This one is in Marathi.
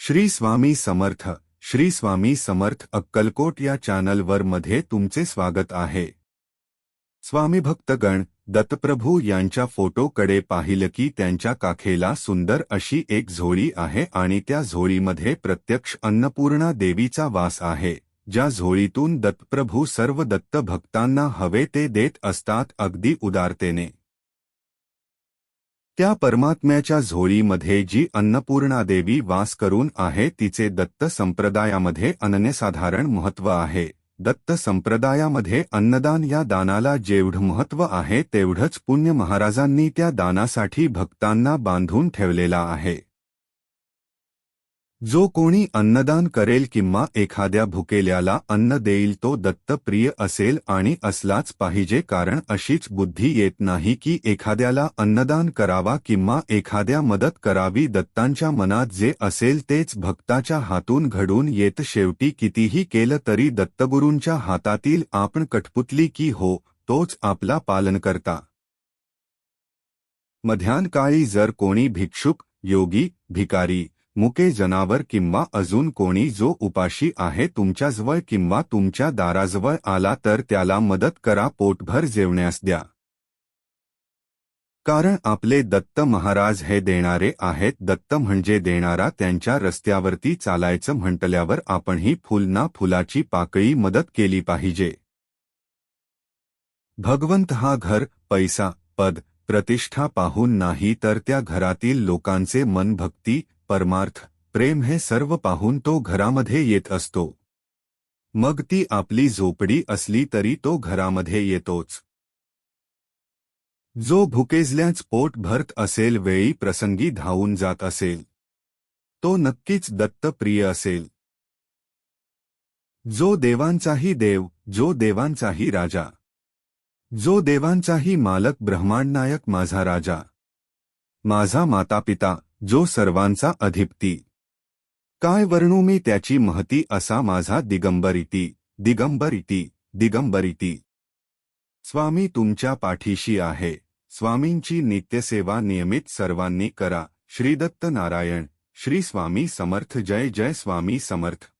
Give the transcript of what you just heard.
श्री स्वामी समर्थ. श्री स्वामी समर्थ अक्कलकोट या चॅनलवर मध्ये तुमचे स्वागत आहे. स्वामी भक्तगण, दत्तप्रभू यांच्या फोटोकडे पाहिलं की त्यांच्या काखेला सुंदर अशी एक झोळी आहे आणि त्या झोळीमध्ये प्रत्यक्ष अन्नपूर्णा देवीचा वास आहे, ज्या झोळीतून दत्तप्रभू सर्व दत्त भक्तांना हवे ते देत असतात अगदी उदारतेने. त्या परमात्म्याच्या झोळीमध्ये जी अन्नपूर्णा देवी वास करून आहे तिचे दत्त संप्रदायामध्ये अनन्यसाधारण महत्त्व आहे. दत्त संप्रदायामध्ये अन्नदान या दानाला जेवढं महत्त्व आहे तेवढंच पुण्य महाराजांनी त्या दानासाठी भक्तांना बांधून ठेवलेला आहे. जो कोणी अन्नदान करेल किंवा एखाद्या भुकेल्याला अन्न देईल तो दत्तप्रिय असेल आणि असलाच पाहिजे, कारण अशीच बुद्धी येत नाही की एखाद्याला अन्नदान करावा किंवा एखाद्या मदत करावी. दत्तांच्या मनात जे असेल तेच भक्ताच्या हातून घडून येत. शेवटी कितीही केलं तरी दत्तगुरूंच्या हातातील आपण कठपुतली की हो, तोच आपला पालनकर्ता. मध्यान्हकाळी जर कोणी भिक्षुक, योगी, भिकारी, मुके जनावर किंवा अजून कोणी जो उपाशी आहे तुमच्याजवळ किंवा तुमच्या दाराजवळ आला तर त्याला मदत करा, पोटभर जेवण्यास द्या. कारण आपले दत्त महाराज हे देणारे आहेत. दत्त म्हणजे देणारा. त्यांच्या रस्त्यावरती चालायचं म्हटल्यावर आपणही फुल ना फुलाची पाकळी मदत केली पाहिजे. भगवंत हा घर, पैसा, पद, प्रतिष्ठा पाहून नाही तर त्या घरातील लोकांचे मन, भक्ती, परमार्थ, प्रेम हे सर्व पाहून तो घरामध्ये येत असतो. मग ती आपली झोपडी असली तरी तो घरामध्ये येतोच. जो भुकेजल्याच पोट भरत असेल, वेळी प्रसंगी धावून जात असेल, तो नक्कीच दत्तप्रिय असेल. जो देवांचाही देव, जो देवांचाही राजा, जो देवांचाही मालक, ब्रह्मांडनायक, माझा राजा, माझा मातापिता, जो सर्वांचा अधिपती, काय वर्णू मी त्याची महती, असा माझा दिगंबरिती, दिगंबरिती, दिगंबरिती. स्वामी तुमच्या पाठीशी आहे. स्वामींची नित्यसेवा नियमित सर्वांनी करा. श्री दत्त नारायण. श्री स्वामी समर्थ. जय जय स्वामी समर्थ.